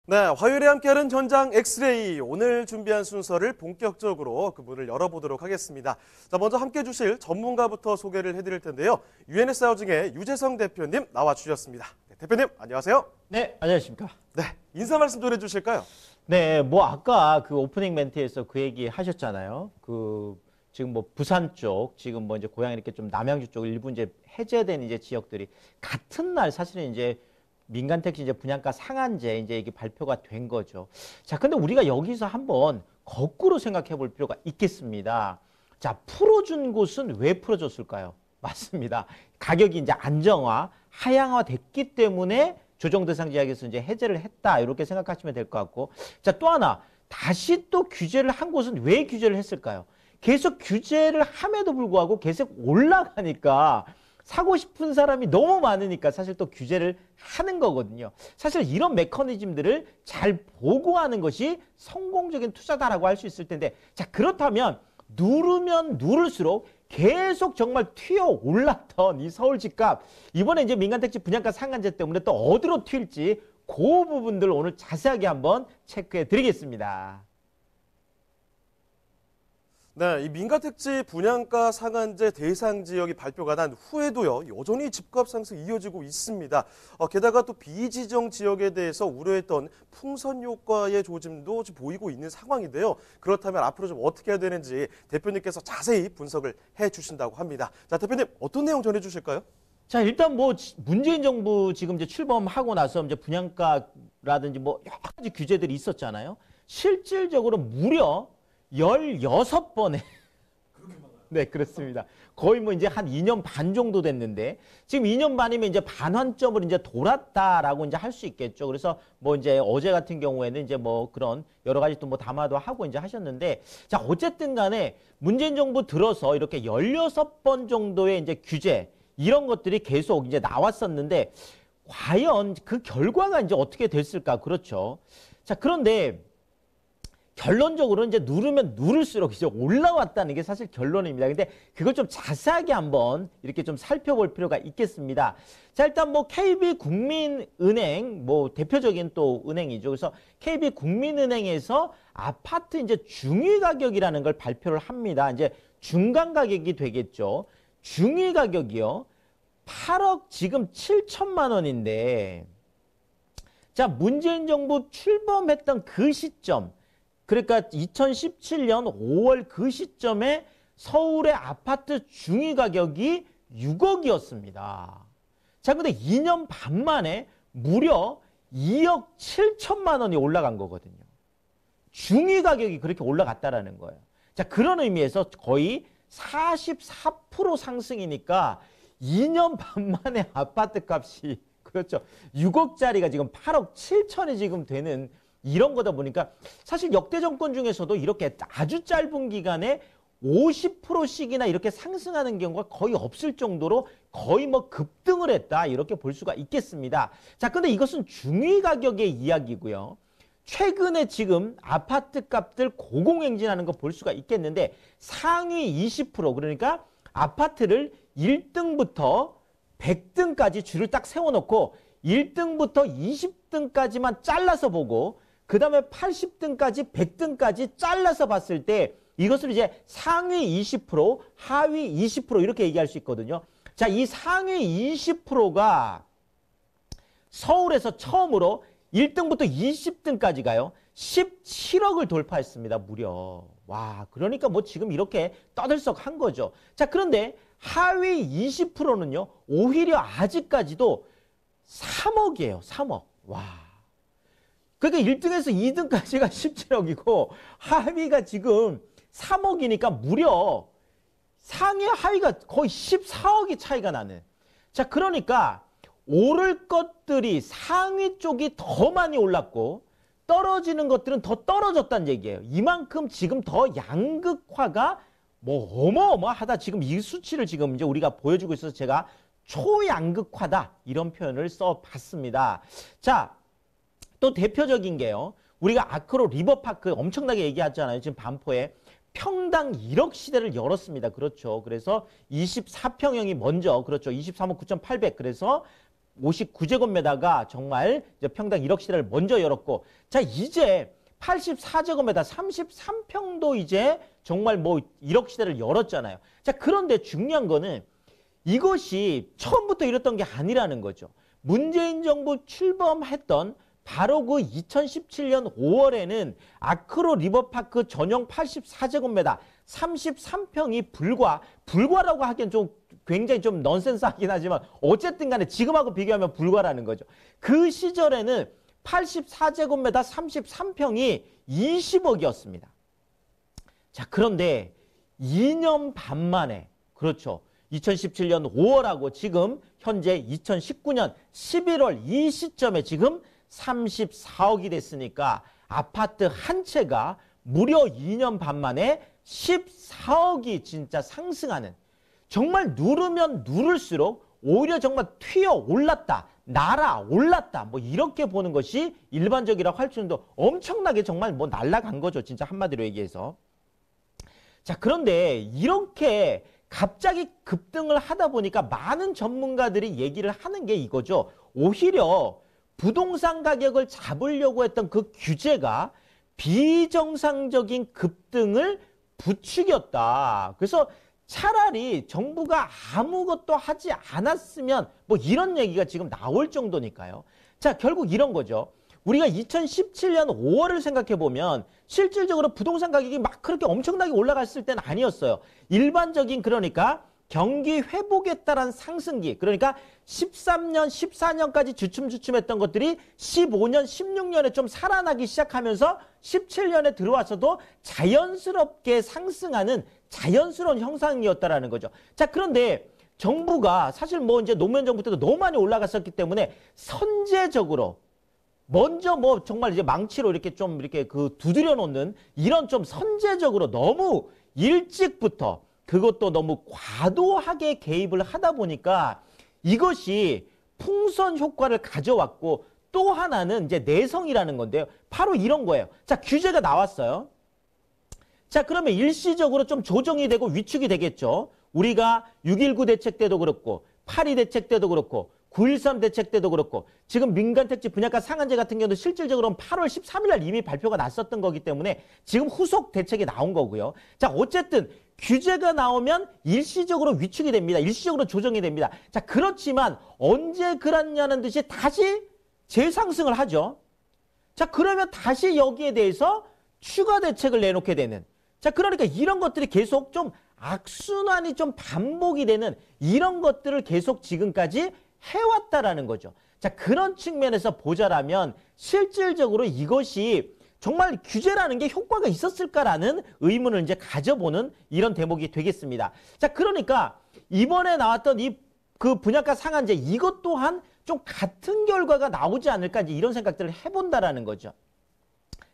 네, 화요일에 함께하는 전장 엑스레이. 오늘 준비한 순서를 본격적으로 그 문을 열어보도록 하겠습니다. 자, 먼저 함께해 주실 전문가부터 소개를 해드릴 텐데요. UNS 하우징의 유재성 대표님 나와주셨습니다. 네, 대표님 안녕하세요. 네, 안녕하십니까. 네, 인사 말씀 좀 해주실까요? 네, 뭐 아까 그 오프닝 멘트에서 그 얘기 하셨잖아요. 지금 뭐 부산 쪽, 지금 뭐 이제 고향 이렇게 좀 남양주 쪽 일부 이제 해제된 이제 지역들이 같은 날 사실은 이제 민간 택시 이제 분양가 상한제 이제 이게 발표가 된 거죠. 자, 근데 우리가 여기서 한번 거꾸로 생각해 볼 필요가 있겠습니다. 자, 풀어준 곳은 왜 풀어줬을까요? 맞습니다. 가격이 이제 안정화, 하향화 됐기 때문에 조정 대상 지역에서 이제 해제를 했다. 이렇게 생각하시면 될 것 같고. 자, 또 하나. 다시 또 규제를 한 곳은 왜 규제를 했을까요? 계속 규제를 함에도 불구하고 계속 올라가니까 사고 싶은 사람이 너무 많으니까 사실 또 규제를 하는 거거든요. 사실 이런 메커니즘들을 잘 보고하는 것이 성공적인 투자다라고 할 수 있을 텐데, 자, 그렇다면 누르면 누를수록 계속 정말 튀어 올랐던 이 서울 집값, 이번에 이제 민간택지 분양가 상한제 때문에 또 어디로 튈지 그 부분들 오늘 자세하게 한번 체크해 드리겠습니다. 네, 이 민가택지 분양가 상한제 대상 지역이 발표가 난 후에도요, 여전히 집값 상승 이어지고 있습니다. 게다가 또 비지정 지역에 대해서 우려했던 풍선 효과의 조짐도 지금 보이고 있는 상황인데요. 그렇다면 앞으로 좀 어떻게 해야 되는지 대표님께서 자세히 분석을 해주신다고 합니다. 자, 대표님 어떤 내용 전해주실까요? 자, 일단 뭐 문재인 정부 지금 이제 출범하고 나서 이제 분양가라든지 뭐 여러 가지 규제들이 있었잖아요. 실질적으로 무려 16번에 네, 그렇습니다. 거의 뭐 이제 한 2년 반 정도 됐는데 지금 2년 반이면 이제 반환점을 이제 돌았다라고 이제 할 수 있겠죠. 그래서 뭐 이제 어제 같은 경우에는 이제 뭐 그런 여러 가지 또 뭐 담화도 하고 이제 하셨는데, 자, 어쨌든 간에 문재인 정부 들어서 이렇게 16번 정도의 이제 규제 이런 것들이 계속 이제 나왔었는데 과연 그 결과가 이제 어떻게 됐을까? 그렇죠. 자, 그런데 결론적으로 이제 누르면 누를수록 이제 올라왔다는 게 사실 결론입니다. 근데 그걸 좀 자세하게 한번 이렇게 좀 살펴볼 필요가 있겠습니다. 자, 일단 뭐 KB국민은행 뭐 대표적인 또 은행이죠. 그래서 KB국민은행에서 아파트 이제 중위 가격이라는 걸 발표를 합니다. 이제 중간 가격이 되겠죠. 중위 가격이요. 8억 지금 7천만 원인데, 자, 문재인 정부 출범했던 그 시점, 그러니까 2017년 5월 그 시점에 서울의 아파트 중위 가격이 6억이었습니다. 자, 근데 2년 반 만에 무려 2억 7천만 원이 올라간 거거든요. 중위 가격이 그렇게 올라갔다라는 거예요. 자, 그런 의미에서 거의 44% 상승이니까 2년 반 만에 아파트 값이 그렇죠. 6억짜리가 지금 8억 7천이 지금 되는 이런 거다 보니까 사실 역대 정권 중에서도 이렇게 아주 짧은 기간에 50%씩이나 이렇게 상승하는 경우가 거의 없을 정도로 거의 뭐 급등을 했다 이렇게 볼 수가 있겠습니다. 자, 근데 이것은 중위 가격의 이야기고요. 최근에 지금 아파트 값들 고공행진하는 거 볼 수가 있겠는데 상위 20% 그러니까 아파트를 1등부터 100등까지 줄을 딱 세워놓고 1등부터 20등까지만 잘라서 보고 그 다음에 80등까지 100등까지 잘라서 봤을 때 이것을 이제 상위 20% 하위 20% 이렇게 얘기할 수 있거든요. 자, 이 상위 20%가 서울에서 처음으로 1등부터 20등까지 가요. 17억을 돌파했습니다. 무려. 와, 그러니까 뭐 지금 이렇게 떠들썩한 거죠. 자, 그런데 하위 20%는요. 오히려 아직까지도 3억이에요. 3억. 와. 그러니까 1등에서 2등까지가 17억이고 하위가 지금 3억이니까 무려 상위 하위가 거의 14억이 차이가 나는. 자, 그러니까 오를 것들이 상위 쪽이 더 많이 올랐고 떨어지는 것들은 더 떨어졌다는 얘기예요. 이만큼 지금 더 양극화가 뭐 어마어마하다. 지금 이 수치를 지금 이제 우리가 보여주고 있어서 제가 초양극화다 이런 표현을 써봤습니다. 자, 또 대표적인 게요. 우리가 아크로 리버파크 엄청나게 얘기하잖아요. 지금 반포에 평당 1억 시대를 열었습니다. 그렇죠. 그래서 24평형이 먼저 그렇죠. 23억 9,800 그래서 59제곱미터가 정말 이제 평당 1억 시대를 먼저 열었고, 자, 이제 84제곱미터 33평도 이제 정말 뭐 1억 시대를 열었잖아요. 자, 그런데 중요한 거는 이것이 처음부터 이랬던 게 아니라는 거죠. 문재인 정부 출범했던 바로 그 2017년 5월에는 아크로 리버파크 전용 84제곱미터 33평이 불과라고 하기엔 좀 굉장히 좀 넌센스하긴 하지만 어쨌든 간에 지금하고 비교하면 불과라는 거죠. 그 시절에는 84제곱미터 33평이 20억이었습니다. 자, 그런데 2년 반 만에, 그렇죠. 2017년 5월하고 지금 현재 2019년 11월 이 시점에 지금 34억이 됐으니까 아파트 한 채가 무려 2년 반 만에 14억이 진짜 상승하는, 정말 누르면 누를수록 오히려 정말 튀어 올랐다, 날아올랐다, 뭐 이렇게 보는 것이 일반적이라고 할 수는 엄청나게 정말 뭐 날아간 거죠. 진짜 한마디로 얘기해서. 자, 그런데 이렇게 갑자기 급등을 하다 보니까 많은 전문가들이 얘기를 하는 게 이거죠. 오히려 부동산 가격을 잡으려고 했던 그 규제가 비정상적인 급등을 부추겼다. 그래서 차라리 정부가 아무것도 하지 않았으면 뭐 이런 얘기가 지금 나올 정도니까요. 자, 결국 이런 거죠. 우리가 2017년 5월을 생각해 보면 실질적으로 부동산 가격이 막 그렇게 엄청나게 올라갔을 때는 아니었어요. 일반적인, 그러니까 경기 회복에 따른 상승기, 그러니까 13년, 14년까지 주춤주춤했던 것들이 15년, 16년에 좀 살아나기 시작하면서 17년에 들어와서도 자연스럽게 상승하는 자연스러운 형상이었다라는 거죠. 자, 그런데 정부가 사실 뭐 이제 노무현 정부 때도 너무 많이 올라갔었기 때문에 선제적으로 먼저 뭐 정말 이제 망치로 이렇게 좀 이렇게 그 두드려 놓는 이런 좀 선제적으로 너무 일찍부터, 그것도 너무 과도하게 개입을 하다 보니까 이것이 풍선 효과를 가져왔고, 또 하나는 이제 내성이라는 건데요. 바로 이런 거예요. 자, 규제가 나왔어요. 자, 그러면 일시적으로 좀 조정이 되고 위축이 되겠죠. 우리가 6.19 대책 때도 그렇고 8.2 대책 때도 그렇고 9.13 대책 때도 그렇고 지금 민간택지 분양가 상한제 같은 경우도 실질적으로는 8월 13일 날 이미 발표가 났었던 거기 때문에 지금 후속 대책이 나온 거고요. 자, 어쨌든 규제가 나오면 일시적으로 위축이 됩니다. 일시적으로 조정이 됩니다. 자, 그렇지만 언제 그랬냐는 듯이 다시 재상승을 하죠. 자, 그러면 다시 여기에 대해서 추가 대책을 내놓게 되는, 자, 그러니까 이런 것들이 계속 좀 악순환이 좀 반복이 되는 이런 것들을 계속 지금까지 해왔다라는 거죠. 자, 그런 측면에서 보자라면 실질적으로 이것이 정말 규제라는 게 효과가 있었을까라는 의문을 이제 가져보는 이런 대목이 되겠습니다. 자, 그러니까 이번에 나왔던 이 그 분양가 상한제, 이것 또한 좀 같은 결과가 나오지 않을까, 이제 이런 생각들을 해본다라는 거죠.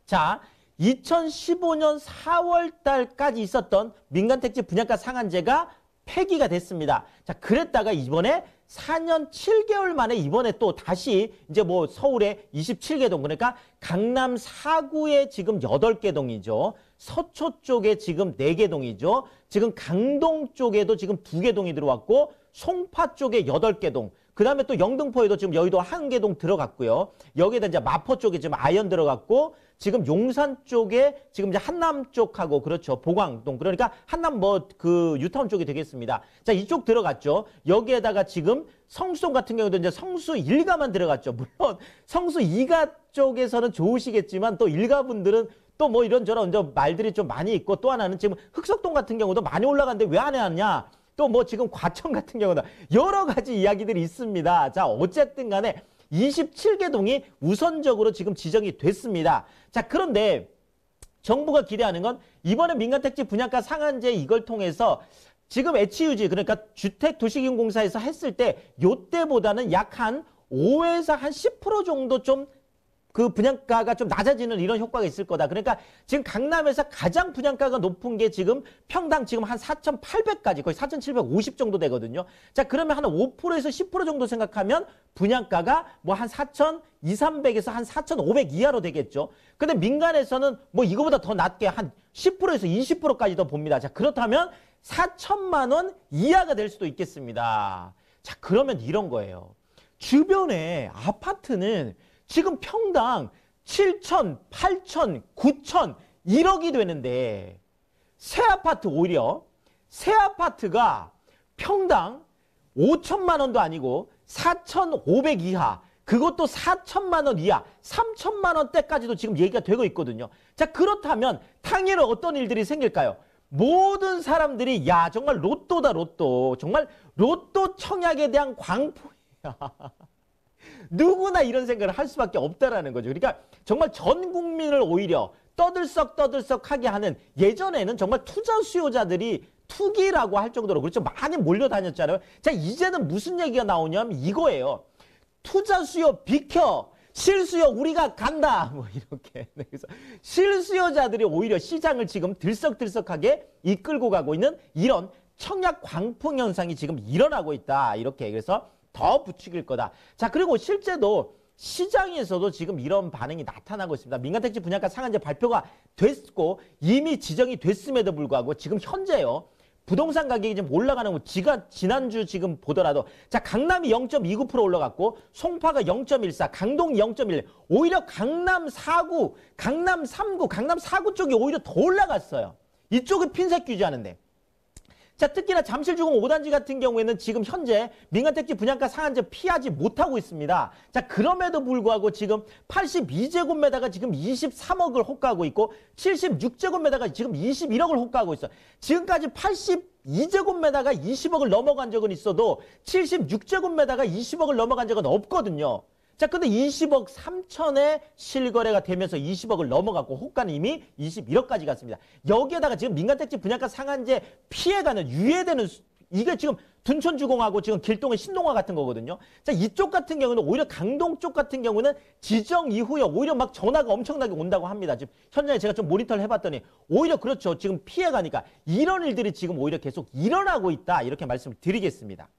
자, 2015년 4월 달까지 있었던 민간택지 분양가 상한제가 폐기가 됐습니다. 자, 그랬다가 이번에 4년 7개월 만에 이번에 또 다시 이제 뭐 서울에 27개 동, 그러니까 강남 4구에 지금 8개 동이죠. 서초 쪽에 지금 4개 동이죠. 지금 강동 쪽에도 지금 2개 동이 들어왔고, 송파 쪽에 8개 동, 그 다음에 또 영등포에도 지금 여의도 1개 동 들어갔고요. 여기에다 이제 마포 쪽에 지금 아현 들어갔고, 지금 용산 쪽에 지금 이제 한남 쪽하고, 그렇죠, 보광동, 그러니까 한남 뭐 그 유타운 쪽이 되겠습니다. 자, 이쪽 들어갔죠. 여기에다가 지금 성수동 같은 경우도 이제 성수 1가만 들어갔죠. 물론 성수 2가 쪽에서는 좋으시겠지만 또 일가분들은 또 뭐 이런저런 이제 말들이 좀 많이 있고, 또 하나는 지금 흑석동 같은 경우도 많이 올라갔는데 왜 안 해왔냐, 또 뭐 지금 과천 같은 경우도 여러 가지 이야기들이 있습니다. 자, 어쨌든 간에 27개 동이 우선적으로 지금 지정이 됐습니다. 자, 그런데 정부가 기대하는 건 이번에 민간택지 분양가 상한제 이걸 통해서 지금 HUG, 그러니까 주택도시기금공사에서 했을 때 요때보다는 약 한 5에서 한 10% 정도 좀 그 분양가가 좀 낮아지는 이런 효과가 있을 거다. 그러니까 지금 강남에서 가장 분양가가 높은 게 지금 평당 지금 한 4,800까지 거의 4,750 정도 되거든요. 자, 그러면 한 5%에서 10% 정도 생각하면 분양가가 뭐 한 4,200~300에서 한 4,500 이하로 되겠죠. 근데 민간에서는 뭐 이거보다 더 낮게 한 10%에서 20%까지 더 봅니다. 자, 그렇다면 4천만 원 이하가 될 수도 있겠습니다. 자, 그러면 이런 거예요. 주변에 아파트는 지금 평당 7천, 8천, 9천, 1억이 되는데 새 아파트 오히려 새 아파트가 평당 5천만 원도 아니고 4,500 이하, 그것도 4천만 원 이하, 3천만 원대까지도 지금 얘기가 되고 있거든요. 자, 그렇다면 당연히 어떤 일들이 생길까요? 모든 사람들이 야 정말 로또다 로또, 정말 로또 청약에 대한 광풍이야. 누구나 이런 생각을 할 수밖에 없다라는 거죠. 그러니까 정말 전 국민을 오히려 떠들썩하게 하는, 예전에는 정말 투자 수요자들이 투기라고 할 정도로 그렇죠. 많이 몰려다녔잖아요. 자, 이제는 무슨 얘기가 나오냐면 이거예요. 투자 수요 비켜, 실수요 우리가 간다, 뭐 이렇게. 그래서 실수요자들이 오히려 시장을 지금 들썩들썩하게 이끌고 가고 있는 이런 청약 광풍 현상이 지금 일어나고 있다, 이렇게. 그래서 더 부추길 거다. 자, 그리고 실제도 시장에서도 지금 이런 반응이 나타나고 있습니다. 민간택지 분양가 상한제 발표가 됐고 이미 지정이 됐음에도 불구하고 지금 현재요, 부동산 가격이 지금 올라가는 거, 지난주 지금 보더라도, 자, 강남이 0.29% 올라갔고, 송파가 0.14, 강동이 0.1, 오히려 강남 4구, 강남 3구, 강남 4구 쪽이 오히려 더 올라갔어요. 이쪽은 핀셋 규제하는데. 자, 특히나 잠실주공 5단지 같은 경우에는 지금 현재 민간택지 분양가 상한제 피하지 못하고 있습니다. 자, 그럼에도 불구하고 지금 82제곱미터가 지금 23억을 호가하고 있고 76제곱미터가 지금 21억을 호가하고 있어요. 지금까지 82제곱미터가 20억을 넘어간 적은 있어도 76제곱미터가 20억을 넘어간 적은 없거든요. 자, 근데 20억 3천에 실거래가 되면서 20억을 넘어갔고 호가는 이미 21억까지 갔습니다. 여기에다가 지금 민간택지 분양가 상한제 피해가는, 유예되는, 이게 지금 둔촌주공하고 지금 길동의 신동아 같은 거거든요. 자, 이쪽 같은 경우는 오히려 강동 쪽 같은 경우는 지정 이후에 오히려 막 전화가 엄청나게 온다고 합니다. 지금 현장에 제가 좀 모니터를 해봤더니 오히려 그렇죠. 지금 피해가니까 이런 일들이 지금 오히려 계속 일어나고 있다, 이렇게 말씀을 드리겠습니다.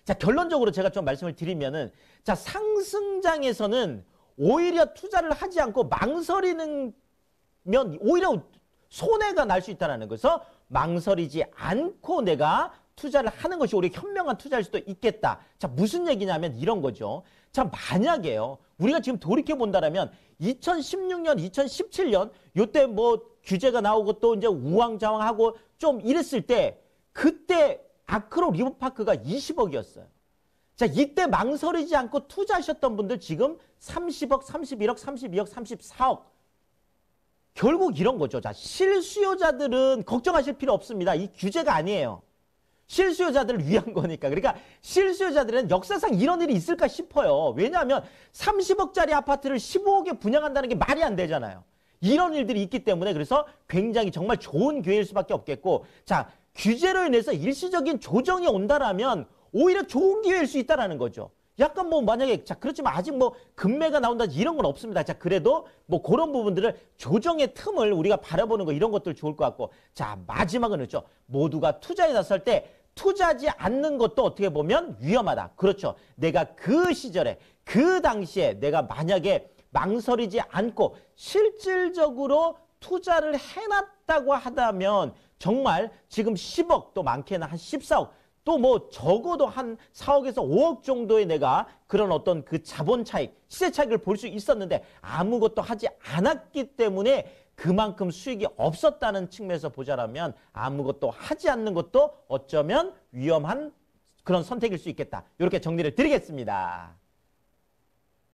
자, 결론적으로 제가 좀 말씀을 드리면은, 자, 상승장에서는 오히려 투자를 하지 않고 망설이는 면 오히려 손해가 날 수 있다는 거죠. 망설이지 않고 내가 투자를 하는 것이 오히려 현명한 투자일 수도 있겠다. 자, 무슨 얘기냐면 이런 거죠. 자, 만약에요, 우리가 지금 돌이켜 본다라면 2016년, 2017년 요때 뭐 규제가 나오고 또 이제 우왕좌왕하고 좀 이랬을 때, 그때 아크로 리버파크가 20억이었어요. 자, 이때 망설이지 않고 투자하셨던 분들 지금 30억, 31억, 32억, 34억. 결국 이런 거죠. 자, 실수요자들은 걱정하실 필요 없습니다. 이 규제가 아니에요. 실수요자들을 위한 거니까. 그러니까 실수요자들은 역사상 이런 일이 있을까 싶어요. 왜냐하면 30억짜리 아파트를 15억에 분양한다는 게 말이 안 되잖아요. 이런 일들이 있기 때문에 그래서 굉장히 정말 좋은 기회일 수밖에 없겠고, 자, 규제로 인해서 일시적인 조정이 온다라면 오히려 좋은 기회일 수 있다라는 거죠. 약간 뭐 만약에, 자, 그렇지만 아직 뭐 금매가 나온다 이런 건 없습니다. 자, 그래도 뭐 그런 부분들을 조정의 틈을 우리가 바라보는 거, 이런 것들 좋을 것 같고, 자, 마지막은 그렇죠. 모두가 투자에 나설 때 투자하지 않는 것도 어떻게 보면 위험하다. 그렇죠. 내가 그 시절에 그 당시에 내가 만약에 망설이지 않고 실질적으로 투자를 해놨다고 하다면 정말 지금 10억, 또 많게는 한 14억, 또 뭐 적어도 한 4억에서 5억 정도의 내가 그런 어떤 그 자본 차익, 시세 차익을 볼 수 있었는데 아무것도 하지 않았기 때문에 그만큼 수익이 없었다는 측면에서 보자라면 아무것도 하지 않는 것도 어쩌면 위험한 그런 선택일 수 있겠다. 이렇게 정리를 드리겠습니다.